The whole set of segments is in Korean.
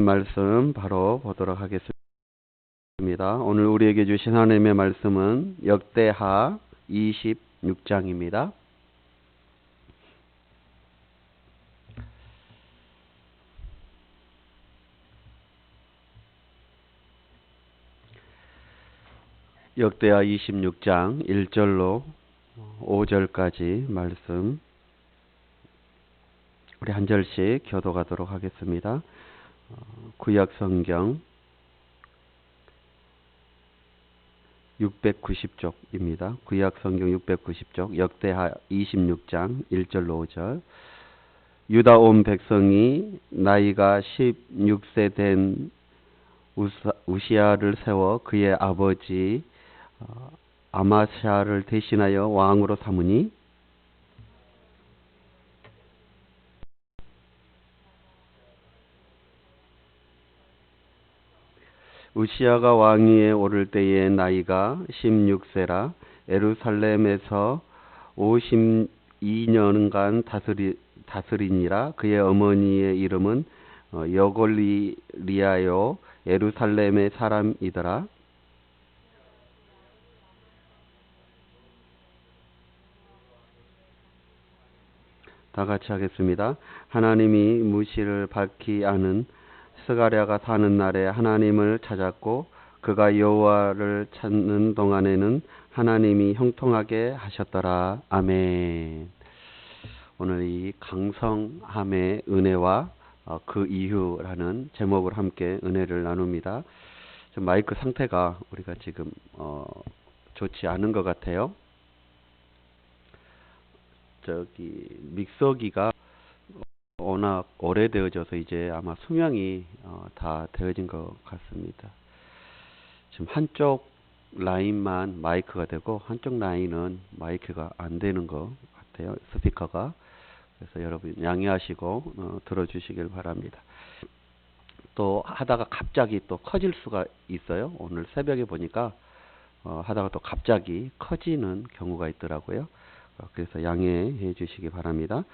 말씀 바로 보도록 하겠습니다. 오늘 우리에게 주신 하나님의 말씀은 역대하 26장입니다. 역대하 26장 1절로 5절까지 말씀 우리 한 절씩 교독하도록 하겠습니다. 구약 성경 690쪽입니다. 구약 성경 690쪽 역대하 26장 1절로 5절. 유다 온 백성이 나이가 16세 된 우시야를 세워 그의 아버지 아마샤를 대신하여 왕으로 삼으니 우시야가 왕위에 오를 때의 나이가 16세라 예루살렘에서 52년간 다스리니라. 그의 어머니의 이름은 여골리아요 예루살렘의 사람이더라. 다 같이 하겠습니다. 하나님이 무시를 밝히 아는 스가랴가 사는 날에 하나님을 찾았고 그가 여호와를 찾는 동안에는 하나님이 형통하게 하셨더라. 아멘. 오늘 이 강성함의 은혜와 그 이유라는 제목을 함께 은혜를 나눕니다. 마이크 상태가 우리가 지금 좋지 않은 것 같아요. 믹서기가 워낙 오래되어져서 이제 아마 수명이 다 되어진 것 같습니다. 지금 한쪽 라인만 마이크가 되고 한쪽 라인은 마이크가 안 되는 것 같아요. 스피커가. 그래서 여러분 양해하시고 들어주시길 바랍니다. 또 하다가 갑자기 또 커질 수가 있어요. 오늘 새벽에 보니까 하다가 또 갑자기 커지는 경우가 있더라고요. 그래서 양해해 주시기 바랍니다.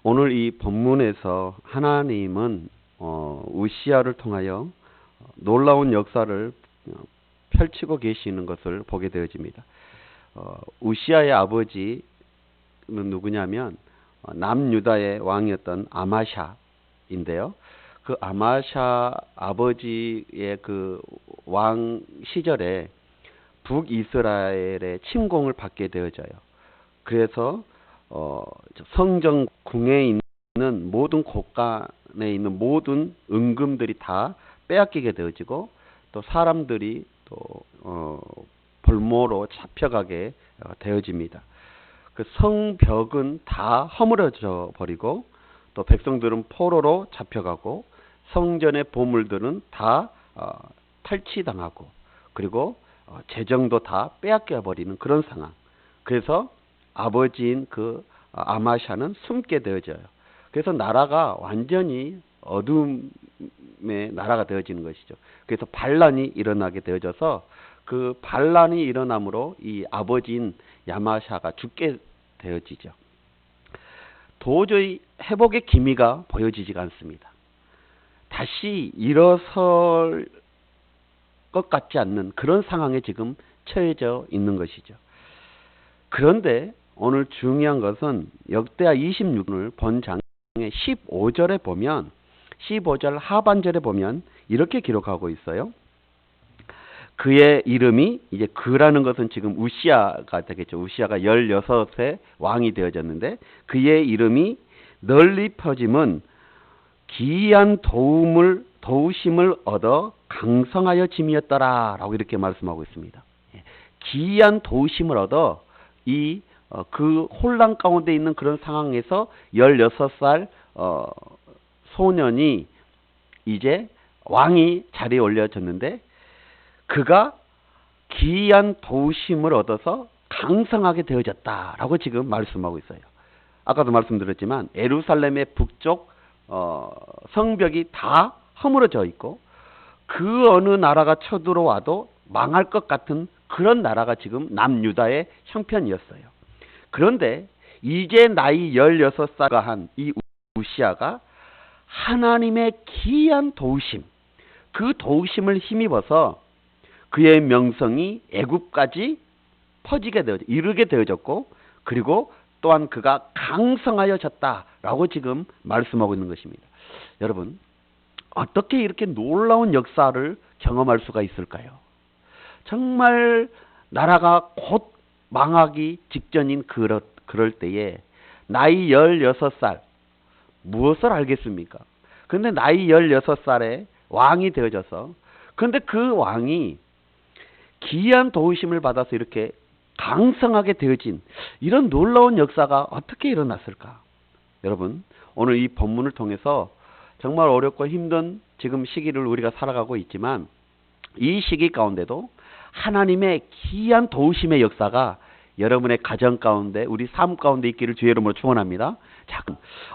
오늘 이 본문에서 하나님은 우시야를 통하여 놀라운 역사를 펼치고 계시는 것을 보게 되어집니다. 우시야의 아버지는 누구냐면 남유다의 왕이었던 아마샤인데요. 그 아마샤 아버지의 그 왕 시절에 북이스라엘의 침공을 받게 되어져요. 그래서 성전궁에 있는 모든 곳간에 있는 모든 은금들이 다 빼앗기게 되어지고 또 사람들이 또 볼모로 잡혀가게 되어집니다. 그 성벽은 다 허물어져 버리고 또 백성들은 포로로 잡혀가고 성전의 보물들은 다 탈취당하고 그리고 재정도 다 빼앗겨 버리는 그런 상황. 그래서 아버지인 그 아마샤는 숨게 되어져요. 그래서 나라가 완전히 어둠의 나라가 되어지는 것이죠. 그래서 반란이 일어나게 되어져서 그 반란이 일어남으로 이 아버지인 야마샤가 죽게 되어지죠. 도저히 회복의 기미가 보여지지가 않습니다. 다시 일어설 것 같지 않는 그런 상황에 지금 처해져 있는 것이죠. 그런데 오늘 중요한 것은 역대하 26을 본 장의 15절에 보면 15절 하반절에 보면 이렇게 기록하고 있어요. 그의 이름이 이제 그라는 것은 지금 우시야가 되겠죠. 우시야가 16세 왕이 되어졌는데 그의 이름이 널리 퍼짐은 기이한 도우심을 얻어 강성하여 짐이었더라 라고 이렇게 말씀하고 있습니다. 기이한 도우심을 얻어 그 혼란 가운데 있는 그런 상황에서 16살 소년이 이제 왕이 자리에 올려졌는데 그가 기이한 도우심을 얻어서 강성하게 되어졌다라고 지금 말씀하고 있어요. 아까도 말씀드렸지만 예루살렘의 북쪽 성벽이 다 허물어져 있고 그 어느 나라가 쳐들어와도 망할 것 같은 그런 나라가 지금 남유다의 형편이었어요. 그런데 이제 나이 16살가 한 이 우시야가 하나님의 기이한 도우심, 그 도우심을 힘입어서 그의 명성이 애굽까지 퍼지게 되어 이르게 되어졌고, 그리고 또한 그가 강성하여졌다라고 지금 말씀하고 있는 것입니다. 여러분, 어떻게 이렇게 놀라운 역사를 경험할 수가 있을까요? 정말 나라가 곧 망하기 직전인 그럴 때에 나이 16살, 무엇을 알겠습니까? 근데 나이 16살에 왕이 되어져서, 근데 그 왕이 기이한 도우심을 받아서 이렇게 강성하게 되어진 이런 놀라운 역사가 어떻게 일어났을까? 여러분, 오늘 이 본문을 통해서 정말 어렵고 힘든 지금 시기를 우리가 살아가고 있지만, 이 시기 가운데도 하나님의 기이한 도우심의 역사가 여러분의 가정 가운데, 우리 삶 가운데 있기를 주의 이름으로 축원합니다. 자,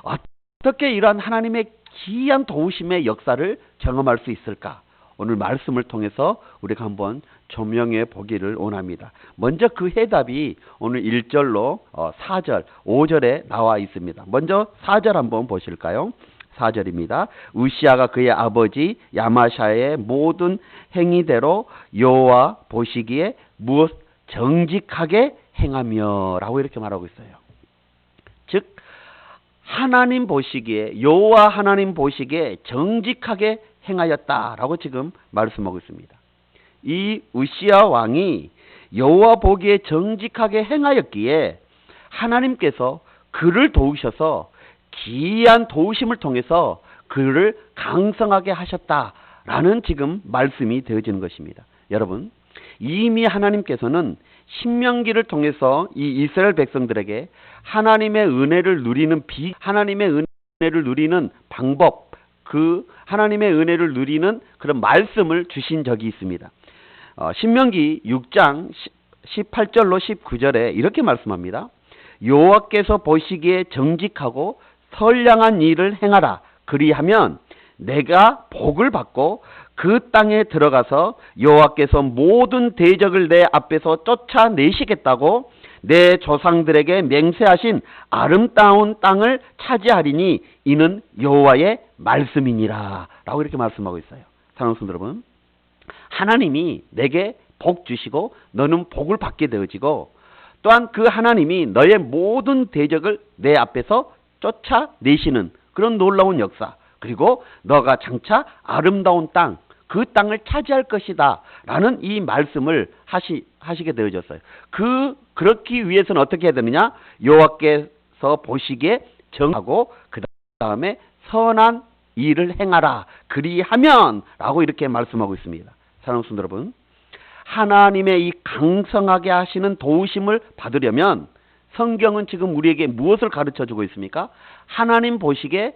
어떻게 이러한 하나님의 기이한 도우심의 역사를 경험할 수 있을까? 오늘 말씀을 통해서 우리가 한번 조명해 보기를 원합니다. 먼저 그 해답이 오늘 1절로 4절, 5절에 나와 있습니다. 먼저 4절 한번 보실까요? 4절입니다. 우시아가 그의 아버지 야마샤의 모든 행위대로 여호와 보시기에 무엇 정직하게 행하며 라고 이렇게 말하고 있어요. 즉 하나님 보시기에, 여호와 하나님 보시기에 정직하게 행하였다라고 지금 말씀하고 있습니다. 이 우시아 왕이 여호와 보기에 정직하게 행하였기에 하나님께서 그를 도우셔서 기이한 도우심을 통해서 그를 강성하게 하셨다라는 지금 말씀이 되어지는 것입니다. 여러분, 이미 하나님께서는 신명기를 통해서 이 이스라엘 백성들에게 하나님의 은혜를 누리는 하나님의 은혜를 누리는 방법, 그 하나님의 은혜를 누리는 그런 말씀을 주신 적이 있습니다. 신명기 6장 18절로 19절에 이렇게 말씀합니다. 여호와께서 보시기에 정직하고 선량한 일을 행하라. 그리하면 내가 복을 받고 그 땅에 들어가서 여호와께서 모든 대적을 내 앞에서 쫓아내시겠다고 내 조상들에게 맹세하신 아름다운 땅을 차지하리니 이는 여호와의 말씀이니라 라고 이렇게 말씀하고 있어요. 사랑하는 성도 여러분, 하나님이 내게 복 주시고 너는 복을 받게 되어지고, 또한 그 하나님이 너의 모든 대적을 내 앞에서 쫓아내시는 그런 놀라운 역사, 그리고 너가 장차 아름다운 땅, 그 땅을 차지할 것이다 라는 이 말씀을 하시게 되어졌어요. 그렇기 위해서는 어떻게 해야 되느냐? 여호와께서 보시기에 정하고 그 다음에 선한 일을 행하라. 그리하면 라고 이렇게 말씀하고 있습니다. 사랑하는 성도 여러분, 하나님의 이 강성하게 하시는 도우심을 받으려면 성경은 지금 우리에게 무엇을 가르쳐주고 있습니까? 하나님 보시기에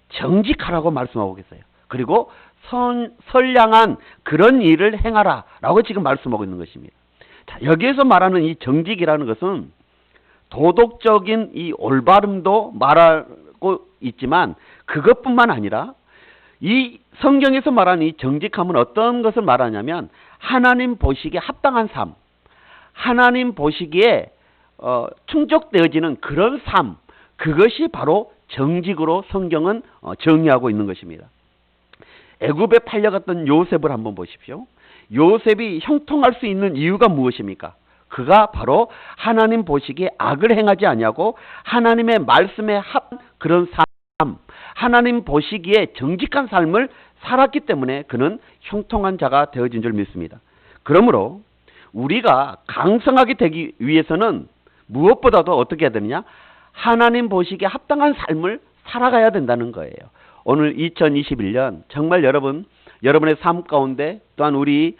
정직하라고 말씀하고 계세요. 그리고 선량한 그런 일을 행하라 라고 지금 말씀하고 있는 것입니다. 자, 여기에서 말하는 이 정직이라는 것은 도덕적인 이 올바름도 말하고 있지만, 그것뿐만 아니라 이 성경에서 말하는 이 정직함은 어떤 것을 말하냐면 하나님 보시기에 합당한 삶, 하나님 보시기에 충족되어지는 그런 삶, 그것이 바로 정직으로 성경은 정의하고 있는 것입니다. 애굽에 팔려갔던 요셉을 한번 보십시오. 요셉이 형통할 수 있는 이유가 무엇입니까? 그가 바로 하나님 보시기에 악을 행하지 아니하고 하나님의 말씀에 합한 그런 삶, 하나님 보시기에 정직한 삶을 살았기 때문에 그는 형통한 자가 되어진 줄 믿습니다. 그러므로 우리가 강성하게 되기 위해서는 무엇보다도 어떻게 해야 되느냐? 하나님 보시기에 합당한 삶을 살아가야 된다는 거예요. 오늘 2021년 정말 여러분의 삶 가운데, 또한 우리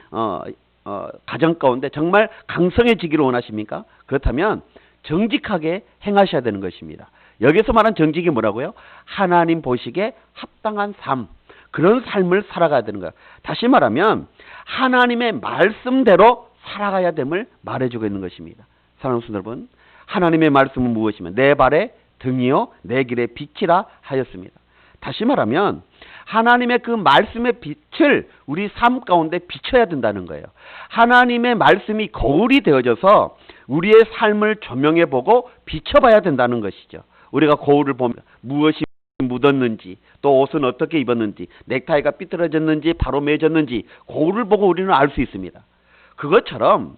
가정 가운데 정말 강성해지기를 원하십니까? 그렇다면 정직하게 행하셔야 되는 것입니다. 여기서 말한 정직이 뭐라고요? 하나님 보시기에 합당한 삶, 그런 삶을 살아가야 되는 거예요. 다시 말하면 하나님의 말씀대로 살아가야 됨을 말해주고 있는 것입니다. 사랑하는 성도 여러분, 하나님의 말씀은 무엇이며 내 발의 등이요 내 길의 빛이라 하였습니다. 다시 말하면 하나님의 그 말씀의 빛을 우리 삶 가운데 비춰야 된다는 거예요. 하나님의 말씀이 거울이 되어져서 우리의 삶을 조명해보고 비춰봐야 된다는 것이죠. 우리가 거울을 보면 무엇이 묻었는지, 또 옷은 어떻게 입었는지, 넥타이가 삐뚤어졌는지 바로 매졌는지 그거를 보고 우리는 알 수 있습니다. 그것처럼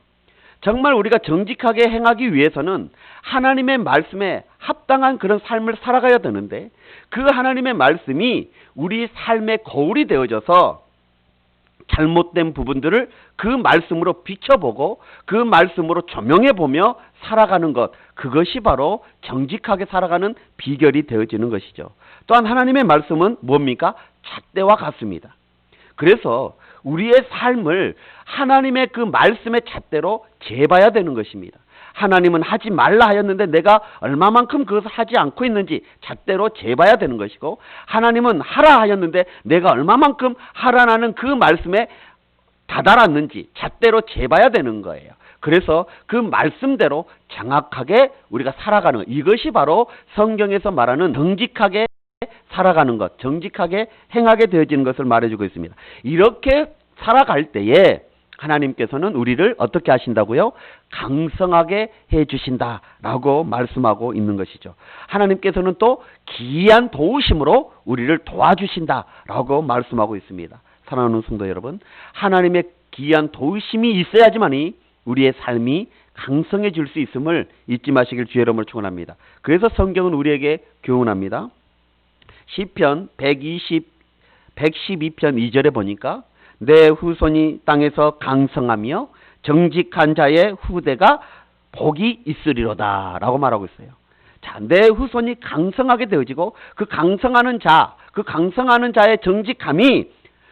정말 우리가 정직하게 행하기 위해서는 하나님의 말씀에 합당한 그런 삶을 살아가야 되는데, 그 하나님의 말씀이 우리 삶의 거울이 되어져서 잘못된 부분들을 그 말씀으로 비춰보고 그 말씀으로 조명해보며 살아가는 것, 그것이 바로 정직하게 살아가는 비결이 되어지는 것이죠. 또한 하나님의 말씀은 뭡니까? 잣대와 같습니다. 그래서 우리의 삶을 하나님의 그 말씀의 잣대로 재봐야 되는 것입니다. 하나님은 하지 말라 하였는데 내가 얼마만큼 그것을 하지 않고 있는지 잣대로 재봐야 되는 것이고, 하나님은 하라 하였는데 내가 얼마만큼 하라는 그 말씀에 다다랐는지 잣대로 재봐야 되는 거예요. 그래서 그 말씀대로 정확하게 우리가 살아가는 것, 이것이 바로 성경에서 말하는 정직하게 살아가는 것, 정직하게 행하게 되어지는 것을 말해주고 있습니다. 이렇게 살아갈 때에 하나님께서는 우리를 어떻게 하신다고요? 강성하게 해주신다라고 말씀하고 있는 것이죠. 하나님께서는 또 기이한 도우심으로 우리를 도와주신다라고 말씀하고 있습니다. 사랑하는 성도 여러분, 하나님의 기이한 도우심이 있어야지만이 우리의 삶이 강성해질 수 있음을 잊지 마시길 주의 이름으로 축원합니다. 그래서 성경은 우리에게 교훈합니다. 시편 112편 2절에 보니까 내 후손이 땅에서 강성하며 정직한 자의 후대가 복이 있으리로다 라고 말하고 있어요. 자, 내 후손이 강성하게 되어지고 그 강성하는 자의 정직함이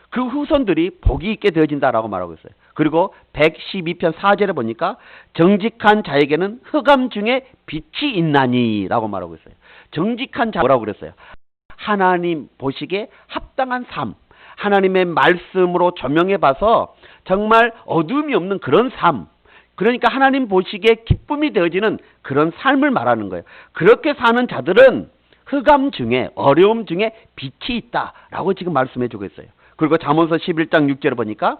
그 후손들이 복이 있게 되어진다라고 말하고 있어요. 그리고 112편 4절에 보니까 정직한 자에게는 흑암 중에 빛이 있나니 라고 말하고 있어요. 정직한 자 뭐라고 그랬어요? 하나님 보시기에 합당한 삶, 하나님의 말씀으로 조명해 봐서 정말 어둠이 없는 그런 삶, 그러니까 하나님 보시기에 기쁨이 되어지는 그런 삶을 말하는 거예요. 그렇게 사는 자들은 흑암 중에, 어려움 중에 빛이 있다라고 지금 말씀해 주고 있어요. 그리고 잠언서 11장 6절에 보니까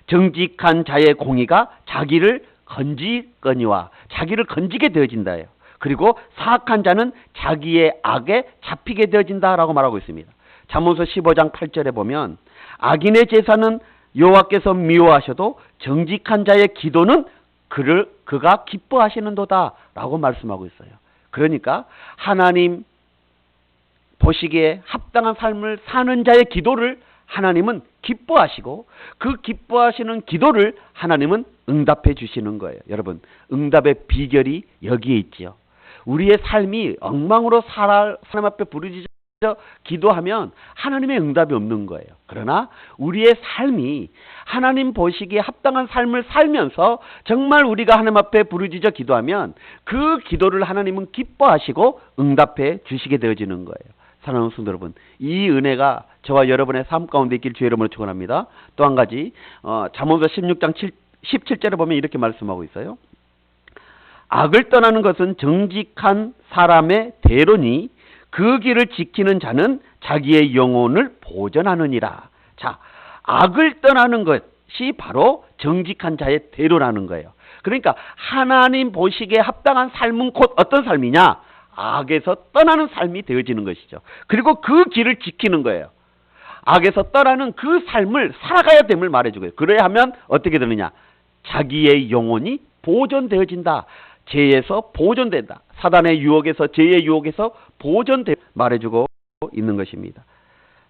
정직한 자의 공의가 자기를 건지거니와, 자기를 건지게 되어진다예요. 그리고 사악한 자는 자기의 악에 잡히게 되어진다라고 말하고 있습니다. 잠언서 15장 8절에 보면 악인의 제사는 여호와께서 미워하셔도 정직한 자의 기도는 그가 기뻐하시는도다 라고 말씀하고 있어요. 그러니까 하나님 보시기에 합당한 삶을 사는 자의 기도를 하나님은 기뻐하시고, 그 기뻐하시는 기도를 하나님은 응답해 주시는 거예요. 여러분, 응답의 비결이 여기에 있지요. 우리의 삶이 엉망으로 하나님 앞에 부르짖어 기도하면 하나님의 응답이 없는 거예요. 그러나 우리의 삶이 하나님 보시기에 합당한 삶을 살면서 정말 우리가 하나님 앞에 부르짖어 기도하면 그 기도를 하나님은 기뻐하시고 응답해 주시게 되어지는 거예요. 사랑하는 성도 여러분, 이 은혜가 저와 여러분의 삶 가운데 있길 주의 이름으로 축원합니다. 또 한 가지 잠언서 16장 17절에 보면 이렇게 말씀하고 있어요. 악을 떠나는 것은 정직한 사람의 대로니 그 길을 지키는 자는 자기의 영혼을 보전하느니라. 자, 악을 떠나는 것이 바로 정직한 자의 대로라는 거예요. 그러니까 하나님 보시기에 합당한 삶은 곧 어떤 삶이냐? 악에서 떠나는 삶이 되어지는 것이죠. 그리고 그 길을 지키는 거예요. 악에서 떠나는 그 삶을 살아가야 됨을 말해주고요. 그래야 하면 어떻게 되느냐? 자기의 영혼이 보존되어진다. 죄에서 보존된다. 사단의 유혹에서, 죄의 유혹에서 보존돼 말해주고 있는 것입니다.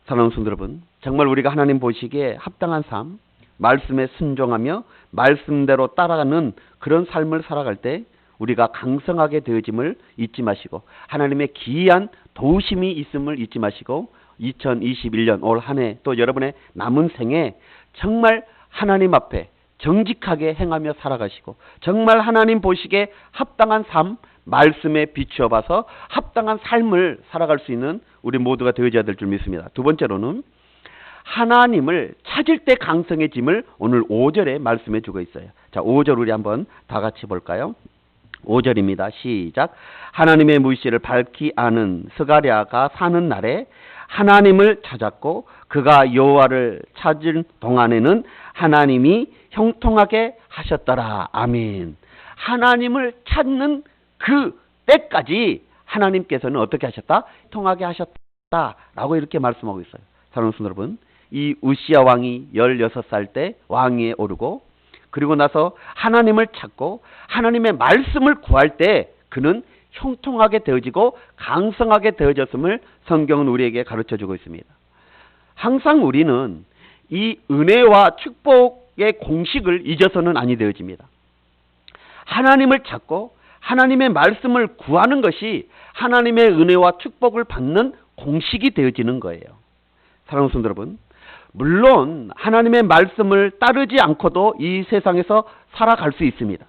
사랑하는 성도 여러분, 정말 우리가 하나님 보시기에 합당한 삶, 말씀에 순종하며 말씀대로 따라가는 그런 삶을 살아갈 때 우리가 강성하게 되어짐을 잊지 마시고, 하나님의 기이한 도우심이 있음을 잊지 마시고, 2021년 올 한 해 또 여러분의 남은 생에 정말 하나님 앞에 정직하게 행하며 살아가시고, 정말 하나님 보시기에 합당한 삶, 말씀에 비추어 봐서 합당한 삶을 살아갈 수 있는 우리 모두가 되어져야 될 줄 믿습니다. 두 번째로는 하나님을 찾을 때 강성해짐을 오늘 5절에 말씀해 주고 있어요. 자, 5절 우리 한번 다 같이 볼까요? 5절입니다. 시작. 하나님의 물실을 밝히 아는 스가랴가 사는 날에 하나님을 찾았고 그가 여호와를 찾은 동안에는 하나님이 형통하게 하셨더라. 아멘. 하나님을 찾는 그 때까지 하나님께서는 어떻게 하셨다? 형통하게 하셨다. 하셨다라고 이렇게 말씀하고 있어요. 사랑하는 성도 여러분, 이 우시야 왕이 16살 때 왕위에 오르고 그리고 나서 하나님을 찾고 하나님의 말씀을 구할 때 그는 형통하게 되어지고 강성하게 되어졌음을 성경은 우리에게 가르쳐주고 있습니다. 항상 우리는 이 은혜와 축복의 공식을 잊어서는 아니 되어집니다. 하나님을 찾고 하나님의 말씀을 구하는 것이 하나님의 은혜와 축복을 받는 공식이 되어지는 거예요. 사랑하는 성도 여러분, 물론 하나님의 말씀을 따르지 않고도 이 세상에서 살아갈 수 있습니다.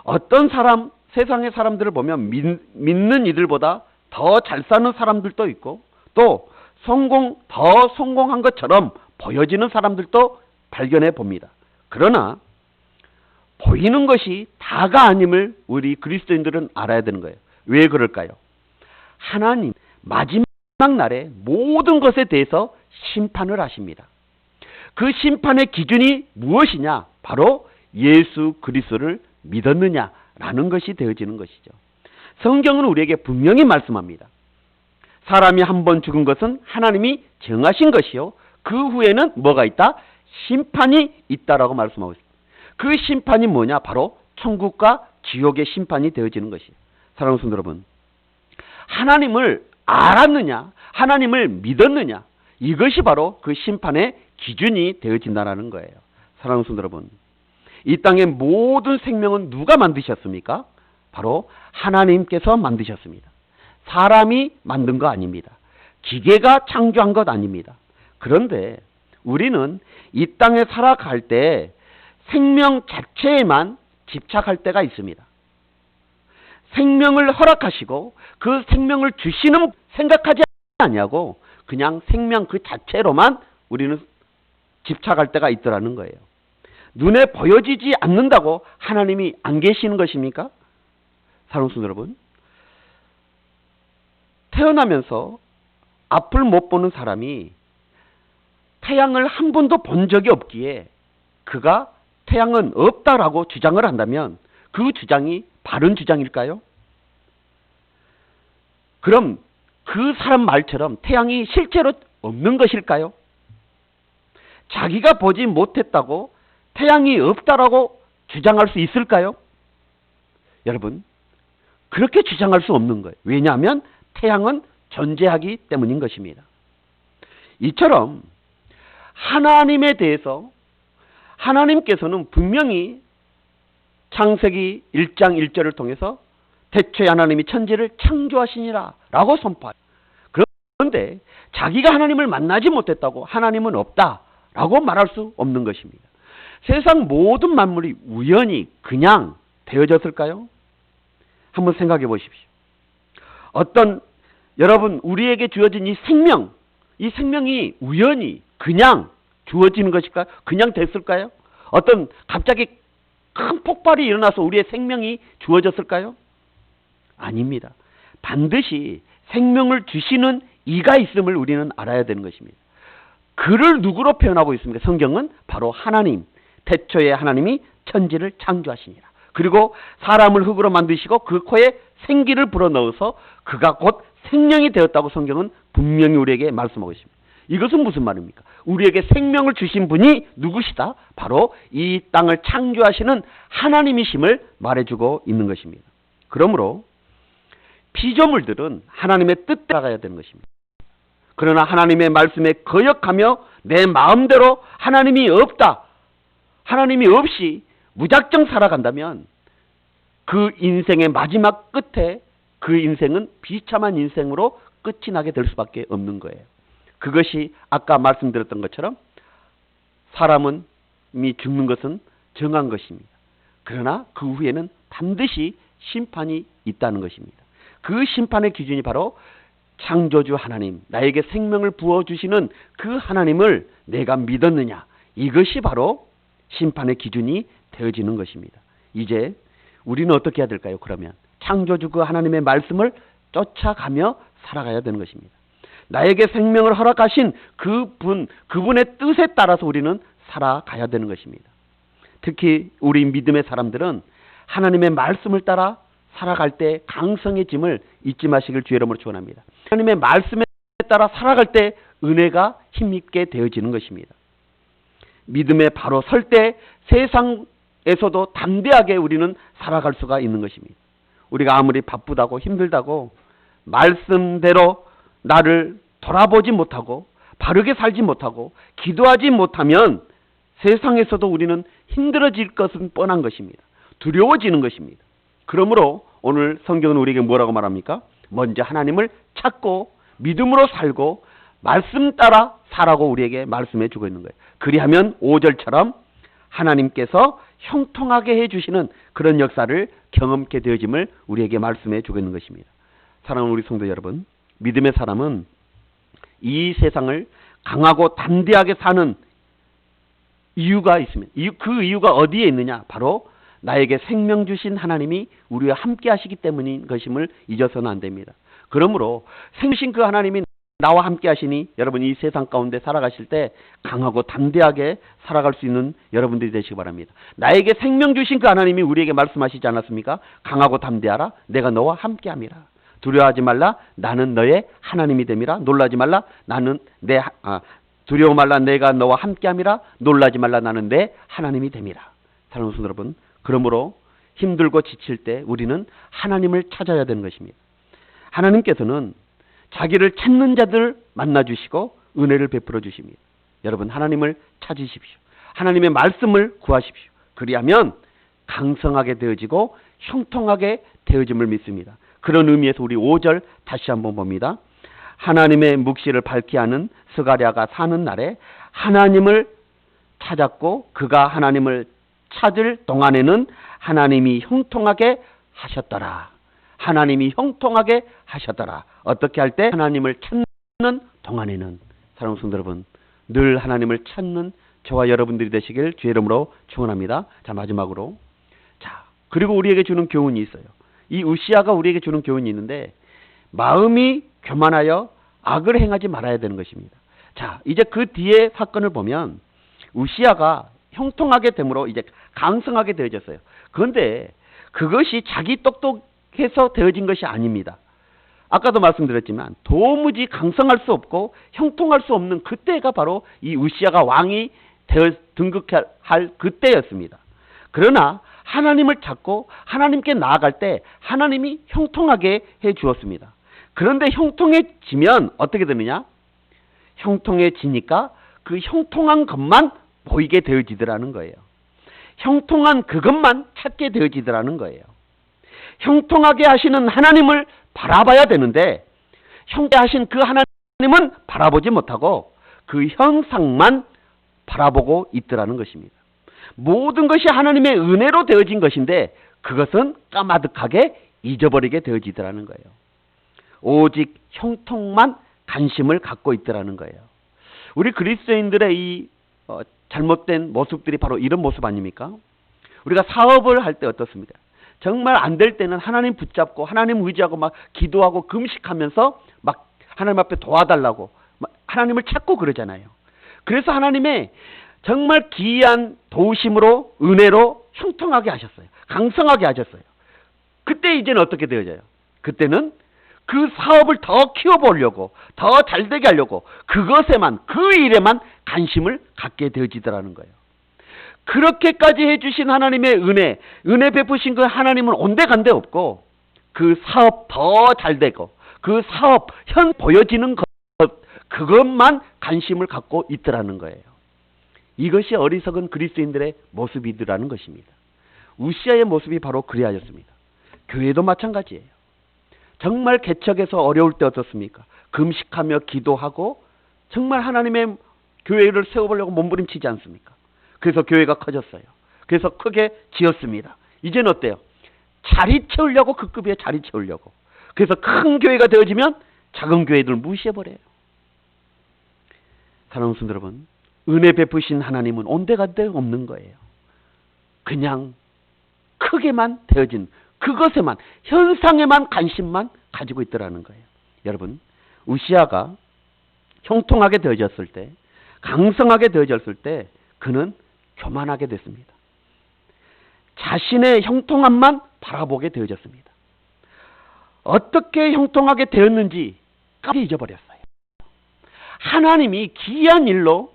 어떤 사람, 세상의 사람들을 보면 믿는 이들보다 더 잘 사는 사람들도 있고 또 더 성공한 것처럼 보여지는 사람들도 발견해 봅니다. 그러나 보이는 것이 다가 아님을 우리 그리스도인들은 알아야 되는 거예요. 왜 그럴까요? 하나님 마지막 날에 모든 것에 대해서 심판을 하십니다. 그 심판의 기준이 무엇이냐? 바로 예수 그리스도를 믿었느냐라는 것이 되어지는 것이죠. 성경은 우리에게 분명히 말씀합니다. 사람이 한 번 죽은 것은 하나님이 정하신 것이요, 그 후에는 뭐가 있다? 심판이 있다라고 말씀하고 있습니다. 그 심판이 뭐냐? 바로 천국과 지옥의 심판이 되어지는 것이에요. 사랑하는 성도 여러분, 하나님을 알았느냐, 하나님을 믿었느냐, 이것이 바로 그 심판의 기준이 되어진다는 거예요. 사랑하는 성도 여러분, 이 땅의 모든 생명은 누가 만드셨습니까? 바로 하나님께서 만드셨습니다. 사람이 만든 거 아닙니다. 기계가 창조한 것 아닙니다. 그런데 우리는 이 땅에 살아갈 때 생명 자체에만 집착할 때가 있습니다. 생명을 허락하시고 그 생명을 주시는 생각하지 않냐고 그냥 생명 그 자체로만 우리는 집착할 때가 있더라는 거예요. 눈에 보여지지 않는다고 하나님이 안 계시는 것입니까? 사랑하는 성도 여러분, 태어나면서 앞을 못 보는 사람이 태양을 한 번도 본 적이 없기에 그가 태양은 없다라고 주장을 한다면 그 주장이 바른 주장일까요? 그럼 그 사람 말처럼 태양이 실제로 없는 것일까요? 자기가 보지 못했다고 태양이 없다라고 주장할 수 있을까요? 여러분, 그렇게 주장할 수 없는 거예요. 왜냐하면 태양은 존재하기 때문인 것입니다. 이처럼 하나님에 대해서 하나님께서는 분명히 창세기 1장 1절을 통해서 태초에 하나님이 천지를 창조하시니라 라고 선포해요. 그런데 자기가 하나님을 만나지 못했다고 하나님은 없다라고 말할 수 없는 것입니다. 세상 모든 만물이 우연히 그냥 되어졌을까요? 한번 생각해 보십시오. 여러분, 우리에게 주어진 이 생명이 우연히 그냥 주어지는 것일까요? 그냥 됐을까요? 갑자기 큰 폭발이 일어나서 우리의 생명이 주어졌을까요? 아닙니다. 반드시 생명을 주시는 이가 있음을 우리는 알아야 되는 것입니다. 그를 누구로 표현하고 있습니까? 성경은 바로 하나님, 태초에 하나님이 천지를 창조하시니라. 그리고 사람을 흙으로 만드시고 그 코에 생기를 불어넣어서 그가 곧 생명이 되었다고 성경은 분명히 우리에게 말씀하고 있습니다. 이것은 무슨 말입니까? 우리에게 생명을 주신 분이 누구시다? 바로 이 땅을 창조하시는 하나님이심을 말해주고 있는 것입니다. 그러므로 피조물들은 하나님의 뜻대로 따라가야 되는 것입니다. 그러나 하나님의 말씀에 거역하며 내 마음대로 하나님이 없다, 하나님이 없이 무작정 살아간다면 그 인생의 마지막 끝에 그 인생은 비참한 인생으로 끝이 나게 될 수밖에 없는 거예요. 그것이 아까 말씀드렸던 것처럼 사람이 죽는 것은 정한 것입니다. 그러나 그 후에는 반드시 심판이 있다는 것입니다. 그 심판의 기준이 바로 창조주 하나님, 나에게 생명을 부어주시는 그 하나님을 내가 믿었느냐, 이것이 바로 심판의 기준이 되어지는 것입니다. 이제 우리는 어떻게 해야 될까요? 그러면 창조주 그 하나님의 말씀을 쫓아가며 살아가야 되는 것입니다. 나에게 생명을 허락하신 그분의 뜻에 따라서 우리는 살아가야 되는 것입니다. 특히 우리 믿음의 사람들은 하나님의 말씀을 따라 살아갈 때 강성해짐을 잊지 마시길 주의 이름으로 축원합니다. 하나님의 말씀에 따라 살아갈 때 은혜가 힘있게 되어지는 것입니다. 믿음에 바로 설 때 세상에서도 담대하게 우리는 살아갈 수가 있는 것입니다. 우리가 아무리 바쁘다고 힘들다고 말씀대로 나를 돌아보지 못하고 바르게 살지 못하고 기도하지 못하면 세상에서도 우리는 힘들어질 것은 뻔한 것입니다. 두려워지는 것입니다. 그러므로 오늘 성경은 우리에게 뭐라고 말합니까? 먼저 하나님을 찾고 믿음으로 살고 말씀 따라 살라고 우리에게 말씀해 주고 있는 거예요. 그리하면 5절처럼 하나님께서 형통하게 해주시는 그런 역사를 경험케 되어짐을 우리에게 말씀해 주고 있는 것입니다. 사랑하는 우리 성도 여러분, 믿음의 사람은 이 세상을 강하고 담대하게 사는 이유가 있습니다. 그 이유가 어디에 있느냐? 바로 나에게 생명 주신 하나님이 우리와 함께 하시기 때문인 것임을 잊어서는 안 됩니다. 그러므로 생신 그 하나님이 나와 함께 하시니 여러분 이 세상 가운데 살아가실 때 강하고 담대하게 살아갈 수 있는 여러분들이 되시기 바랍니다. 나에게 생명 주신 그 하나님이 우리에게 말씀하시지 않았습니까? 강하고 담대하라. 내가 너와 함께 함이라. 두려워하지 말라. 나는 너의 하나님이 됨이라. 놀라지 말라. 나는 두려워 말라. 내가 너와 함께 함이라. 놀라지 말라. 나는 내 하나님이 됨이라. 사랑하는 성도 여러분, 그러므로 힘들고 지칠 때 우리는 하나님을 찾아야 되는 것입니다. 하나님께서는 자기를 찾는 자들 만나주시고 은혜를 베풀어 주십니다. 여러분 하나님을 찾으십시오. 하나님의 말씀을 구하십시오. 그리하면 강성하게 되어지고 형통하게 되어짐을 믿습니다. 그런 의미에서 우리 5절 다시 한번 봅니다. 하나님의 묵시를 밝히 하는 스가랴가 사는 날에 하나님을 찾았고 그가 하나님을 찾을 동안에는 하나님이 형통하게 하셨더라. 하나님이 형통하게 하셨더라. 어떻게 할 때? 하나님을 찾는 동안에는. 사랑하는 성도 여러분, 늘 하나님을 찾는 저와 여러분들이 되시길 주의 이름으로 축원합니다. 자, 마지막으로, 자, 그리고 우리에게 주는 교훈이 있어요. 이 우시아가 우리에게 주는 교훈이 있는데 마음이 교만하여 악을 행하지 말아야 되는 것입니다. 자, 이제 그 뒤에 사건을 보면 우시아가 형통하게 됨으로 이제 강성하게 되어졌어요. 그런데 그것이 자기 똑똑해서 되어진 것이 아닙니다. 아까도 말씀드렸지만 도무지 강성할 수 없고 형통할 수 없는 그때가 바로 이 우시아가 왕이 되어 등극할 그때였습니다. 그러나 하나님을 찾고 하나님께 나아갈 때 하나님이 형통하게 해 주었습니다. 그런데 형통해지면 어떻게 되느냐? 형통해지니까 그 형통한 것만 보이게 되어지더라는 거예요. 형통한 그것만 찾게 되어지더라는 거예요. 형통하게 하시는 하나님을 바라봐야 되는데 형통하신 그 하나님은 바라보지 못하고 그 형상만 바라보고 있더라는 것입니다. 모든 것이 하나님의 은혜로 되어진 것인데 그것은 까마득하게 잊어버리게 되어지더라는 거예요. 오직 형통만 관심을 갖고 있더라는 거예요. 우리 그리스도인들의 이 잘못된 모습들이 바로 이런 모습 아닙니까? 우리가 사업을 할 때 어떻습니까? 정말 안 될 때는 하나님 붙잡고 하나님 의지하고 막 기도하고 금식하면서 막 하나님 앞에 도와달라고 하나님을 찾고 그러잖아요. 그래서 하나님의 정말 기이한 도우심으로 은혜로 형통하게 하셨어요. 강성하게 하셨어요. 그때 이제는 어떻게 되어져요? 그때는 그 사업을 더 키워보려고 더 잘되게 하려고 그것에만 그 일에만 관심을 갖게 되어지더라는 거예요. 그렇게까지 해주신 하나님의 은혜 베푸신 그 하나님은 온데간데 없고 그 사업 더 잘되고 그 사업 현 보여지는 것 그것만 관심을 갖고 있더라는 거예요. 이것이 어리석은 그리스도인들의 모습이더라는 것입니다. 우시아의 모습이 바로 그리하였습니다. 교회도 마찬가지예요. 정말 개척에서 어려울 때 어떻습니까? 금식하며 기도하고 정말 하나님의 교회를 세워보려고 몸부림치지 않습니까? 그래서 교회가 커졌어요. 그래서 크게 지었습니다. 이제는 어때요? 자리 채우려고 그 급에 자리 채우려고. 그래서 큰 교회가 되어지면 작은 교회들 무시해버려요. 사랑하는 성도 여러분, 은혜 베푸신 하나님은 온데간데 없는 거예요. 그냥 크게만 되어진 그것에만 현상에만 관심만 가지고 있더라는 거예요. 여러분, 우시아가 형통하게 되어졌을 때 강성하게 되어졌을 때 그는 교만하게 됐습니다. 자신의 형통함만 바라보게 되어졌습니다. 어떻게 형통하게 되었는지까지 잊어버렸어요. 하나님이 기이한 일로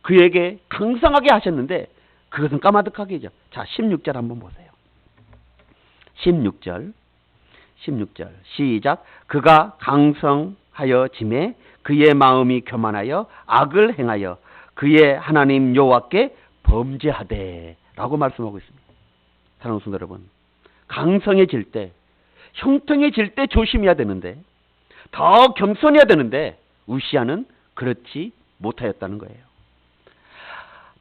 그에게 강성하게 하셨는데 그것은 까마득하게 죠. 자, 16절 한번 보세요. 16절 시작. 그가 강성하여 짐에 그의 마음이 교만하여 악을 행하여 그의 하나님 여호와께 범죄하되 라고 말씀하고 있습니다. 사랑하는 성도 여러분, 강성해질 때, 형통해질 때 조심해야 되는데, 더 겸손해야 되는데 우시아는 그렇지 못하였다는 거예요.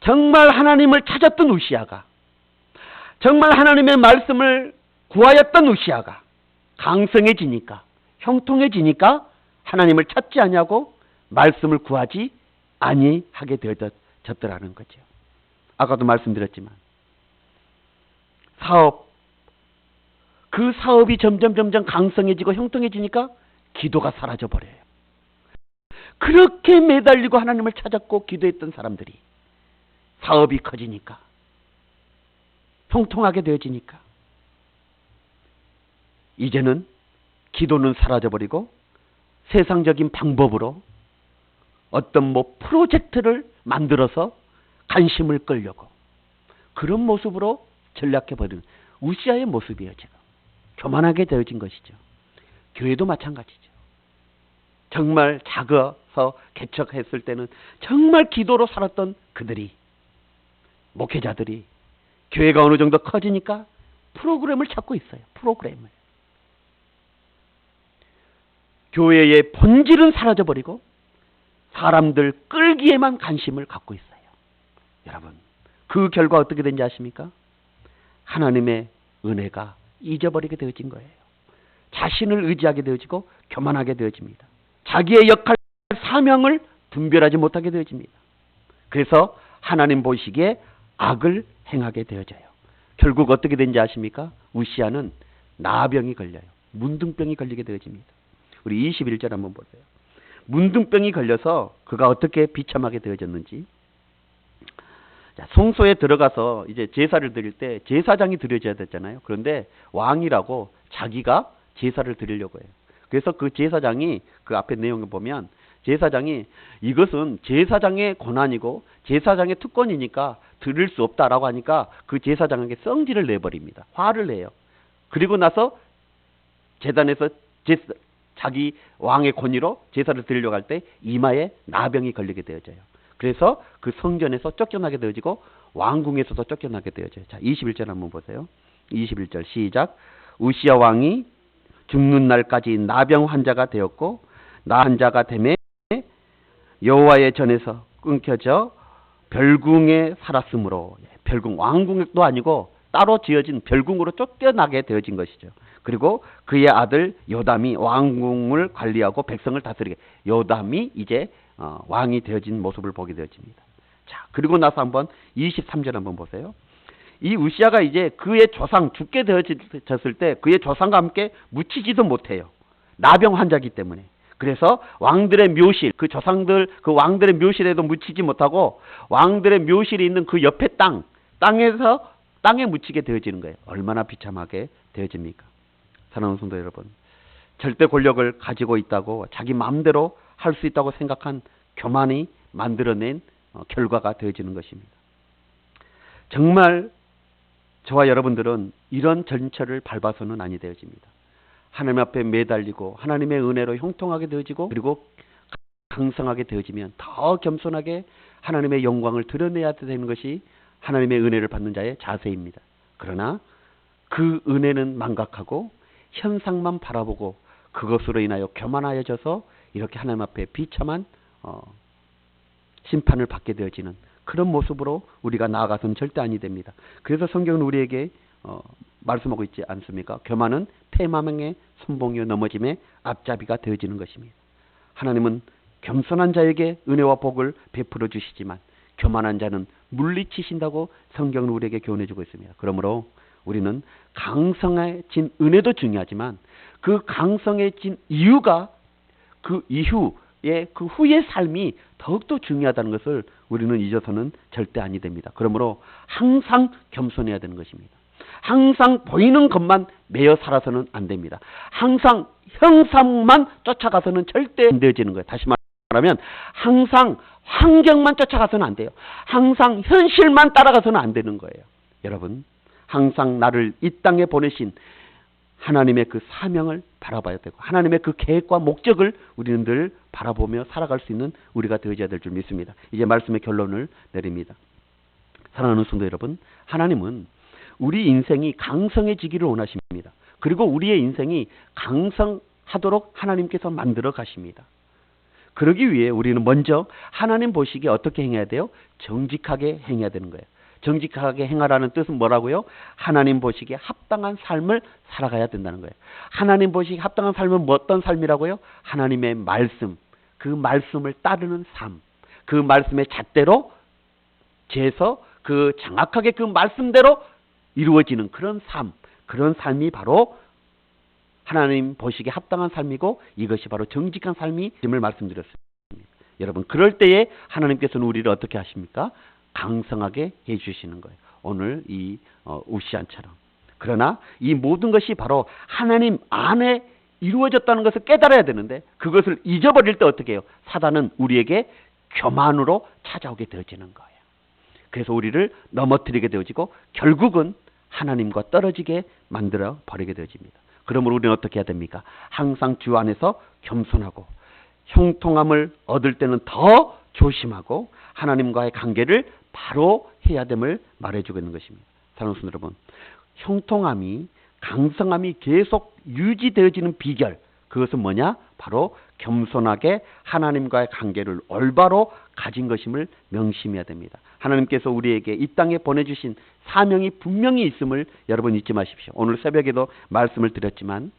정말 하나님을 찾았던 우시아가, 정말 하나님의 말씀을 구하였던 우시아가 강성해지니까, 형통해지니까 하나님을 찾지 아니하고 말씀을 구하지 아니하게 되어졌더라는 거죠. 아까도 말씀드렸지만 그 사업이 점점 강성해지고 형통해지니까 기도가 사라져 버려요. 그렇게 매달리고 하나님을 찾았고 기도했던 사람들이 사업이 커지니까, 형통하게 되어지니까 이제는 기도는 사라져 버리고 세상적인 방법으로 어떤 프로젝트를 만들어서 관심을 끌려고 그런 모습으로 전락해버리는 우시아의 모습이에요. 지금 교만하게 되어진 것이죠. 교회도 마찬가지죠. 정말 작아서 개척했을 때는 정말 기도로 살았던 그들이, 목회자들이 교회가 어느 정도 커지니까 프로그램을 찾고 있어요. 프로그램을. 교회의 본질은 사라져버리고 사람들 끌기에만 관심을 갖고 있어요. 여러분, 그 결과 어떻게 된지 아십니까? 하나님의 은혜가 잊어버리게 되어진 거예요. 자신을 의지하게 되어지고 교만하게 되어집니다. 자기의 역할, 사명을 분별하지 못하게 되어집니다. 그래서 하나님 보시기에 악을 행하게 되어져요. 결국 어떻게 된지 아십니까? 우시아는 나병이 걸려요. 문둥병이 걸리게 되어집니다. 우리 21절 한번 보세요. 문둥병이 걸려서 그가 어떻게 비참하게 되어졌는지. 자, 성소에 들어가서 이제 제사를 드릴 때 제사장이 드려져야 됐잖아요. 그런데 왕이라고 자기가 제사를 드리려고 해요. 그래서 그 제사장이, 그 앞에 내용을 보면 제사장이 이것은 제사장의 권한이고 제사장의 특권이니까 드릴 수 없다라고 하니까 그 제사장에게 성질을 내버립니다. 화를 내요. 그리고 나서 제단에서 자기 왕의 권위로 제사를 드리려고 할 때 이마에 나병이 걸리게 되어져요. 그래서 그 성전에서 쫓겨나게 되어지고 왕궁에서도 쫓겨나게 되어져요. 자, 21절 한번 보세요. 21절 시작. 우시아 왕이 죽는 날까지 나병 환자가 되었고 나 환자가 되매 여호와의 전에서 끊겨져 별궁에 살았으므로, 별궁, 왕궁도 아니고 따로 지어진 별궁으로 쫓겨나게 되어진 것이죠. 그리고 그의 아들 요담이 왕궁을 관리하고 백성을 다스리게, 요담이 이제 왕이 되어진 모습을 보게 되어집니다. 자, 그리고 나서 한번 23절 한번 보세요. 이 우시아가 이제 그의 조상 죽게 되어졌을 때 그의 조상과 함께 묻히지도 못해요. 나병 환자이기 때문에. 그래서 왕들의 묘실, 그 조상들, 그 왕들의 묘실에도 묻히지 못하고 왕들의 묘실이 있는 그 옆에 땅에 묻히게 되어지는 거예요. 얼마나 비참하게 되어집니까? 사랑하는 성도 여러분, 절대 권력을 가지고 있다고, 자기 마음대로 할 수 있다고 생각한 교만이 만들어낸 결과가 되어지는 것입니다. 정말 저와 여러분들은 이런 전철을 밟아서는 아니 되어집니다. 하나님 앞에 매달리고 하나님의 은혜로 형통하게 되어지고 그리고 강성하게 되어지면 더 겸손하게 하나님의 영광을 드러내야 되는 것이 하나님의 은혜를 받는 자의 자세입니다. 그러나 그 은혜는 망각하고 현상만 바라보고 그것으로 인하여 교만하여져서 이렇게 하나님 앞에 비참한 심판을 받게 되어지는 그런 모습으로 우리가 나아가서는 절대 아니 됩니다. 그래서 성경은 우리에게 말씀하고 있지 않습니까? 교만은 패망의 선봉이요 넘어짐의 앞잡이가 되어지는 것입니다. 하나님은 겸손한 자에게 은혜와 복을 베풀어 주시지만 교만한 자는 물리치신다고 성경은 우리에게 교훈해주고 있습니다. 그러므로 우리는 강성해진 은혜도 중요하지만 그 강성해진 이유가 그 이후의 그 후의 삶이 더욱더 중요하다는 것을 우리는 잊어서는 절대 아니 됩니다. 그러므로 항상 겸손해야 되는 것입니다. 항상 보이는 것만 매여 살아서는 안 됩니다. 항상 형상만 쫓아가서는 절대 안 되어지는 거예요. 다시 말하면 항상 환경만 쫓아가서는 안 돼요. 항상 현실만 따라가서는 안 되는 거예요. 여러분, 항상 나를 이 땅에 보내신 하나님의 그 사명을 바라봐야 되고 하나님의 그 계획과 목적을 우리는 늘 바라보며 살아갈 수 있는 우리가 되어야 될 줄 믿습니다. 이제 말씀의 결론을 내립니다. 사랑하는 성도 여러분, 하나님은 우리 인생이 강성해지기를 원하십니다. 그리고 우리의 인생이 강성하도록 하나님께서 만들어 가십니다. 그러기 위해 우리는 먼저 하나님 보시기에 어떻게 행해야 돼요? 정직하게 행해야 되는 거예요. 정직하게 행하라는 뜻은 뭐라고요? 하나님 보시기에 합당한 삶을 살아가야 된다는 거예요. 하나님 보시기에 합당한 삶은 어떤 삶이라고요? 하나님의 말씀, 그 말씀을 따르는 삶, 그 말씀의 잣대로 재서 그 정확하게 그 말씀대로 이루어지는 그런 삶, 그런 삶이 바로 하나님 보시기에 합당한 삶이고 이것이 바로 정직한 삶임을 말씀드렸습니다. 여러분, 그럴 때에 하나님께서는 우리를 어떻게 하십니까? 강성하게 해주시는 거예요. 오늘 이 우시안처럼. 그러나 이 모든 것이 바로 하나님 안에 이루어졌다는 것을 깨달아야 되는데 그것을 잊어버릴 때 어떻게 해요? 사단은 우리에게 교만으로 찾아오게 되어지는 거예요. 그래서 우리를 넘어뜨리게 되어지고 결국은 하나님과 떨어지게 만들어 버리게 되어집니다. 그러므로 우리는 어떻게 해야 됩니까? 항상 주 안에서 겸손하고 형통함을 얻을 때는 더 조심하고 하나님과의 관계를 바로 해야 됨을 말해주고 있는 것입니다. 사랑하는 성도 여러분, 형통함이 강성함이 계속 유지되어지는 비결, 그것은 뭐냐? 바로 겸손하게 하나님과의 관계를 올바로 가진 것임을 명심해야 됩니다. 하나님께서 우리에게 이 땅에 보내주신 사명이 분명히 있음을 여러분 잊지 마십시오. 오늘 새벽에도 말씀을 드렸지만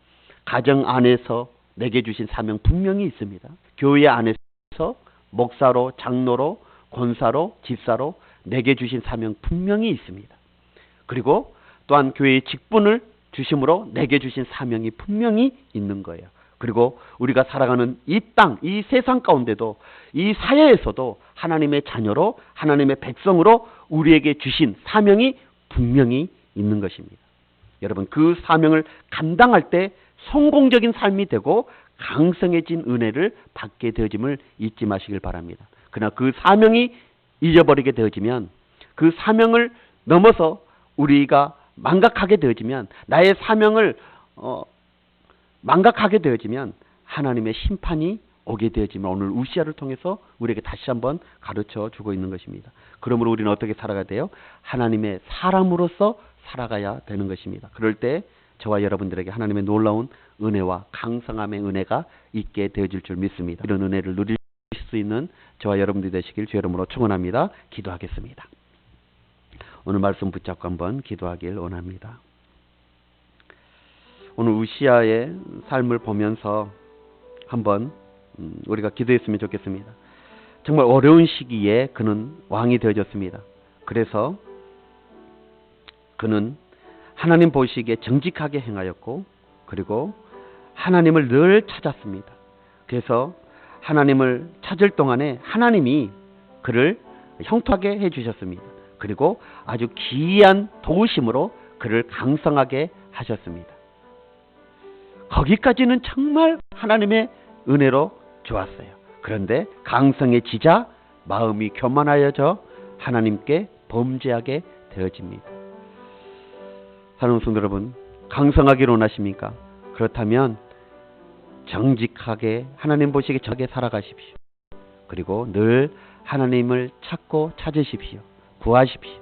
가정 안에서 내게 주신 사명 분명히 있습니다. 교회 안에서 목사로, 장로로, 권사로, 집사로 내게 주신 사명 분명히 있습니다. 그리고 또한 교회의 직분을 주심으로 내게 주신 사명이 분명히 있는 거예요. 그리고 우리가 살아가는 이 땅, 이 세상 가운데도 이 사회에서도 하나님의 자녀로 하나님의 백성으로 우리에게 주신 사명이 분명히 있는 것입니다. 여러분, 그 사명을 감당할 때 성공적인 삶이 되고 강성해진 은혜를 받게 되어짐을 잊지 마시길 바랍니다. 그러나 그 사명이 잊어버리게 되어지면 그 사명을 넘어서 우리가 망각하게 되어지면 나의 사명을 망각하게 되어지면 하나님의 심판이 오게 되어지면 오늘 우시아를 통해서 우리에게 다시 한번 가르쳐 주고 있는 것입니다. 그러므로 우리는 어떻게 살아가야 돼요? 하나님의 사람으로서 살아가야 되는 것입니다. 그럴 때 저와 여러분들에게 하나님의 놀라운 은혜와 강성함의 은혜가 있게 되어질 줄 믿습니다. 이런 은혜를 누릴 수 있는 저와 여러분들이 되시길 주의 이름으로 축원합니다. 기도하겠습니다. 오늘 말씀 붙잡고 한번 기도하길 원합니다. 오늘 우시아의 삶을 보면서 한번 우리가 기도했으면 좋겠습니다. 정말 어려운 시기에 그는 왕이 되어졌습니다. 그래서 그는 하나님 보시기에 정직하게 행하였고 그리고 하나님을 늘 찾았습니다. 그래서 하나님을 찾을 동안에 하나님이 그를 형통하게 해주셨습니다. 그리고 아주 기이한 도우심으로 그를 강성하게 하셨습니다. 거기까지는 정말 하나님의 은혜로 좋았어요. 그런데 강성해지자 마음이 교만하여져 하나님께 범죄하게 되어집니다. 사랑하는 성도 여러분, 강성하기를 원하십니까? 그렇다면 정직하게 하나님 보시기에 적게 살아가십시오. 그리고 늘 하나님을 찾고 찾으십시오. 구하십시오.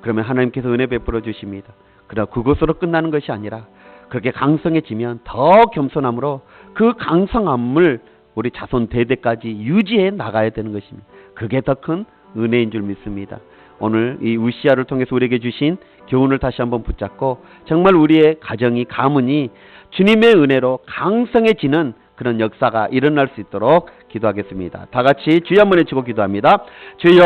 그러면 하나님께서 은혜 베풀어 주십니다. 그러나 그것으로 끝나는 것이 아니라 그렇게 강성해지면 더 겸손함으로 그 강성함을 우리 자손 대대까지 유지해 나가야 되는 것입니다. 그게 더 큰 은혜인 줄 믿습니다. 오늘 이 우시아를 통해서 우리에게 주신 교훈을 다시 한번 붙잡고 정말 우리의 가정이 가문이 주님의 은혜로 강성해지는 그런 역사가 일어날 수 있도록 기도하겠습니다. 다 같이 주여 한번 외치고 기도합니다. 주여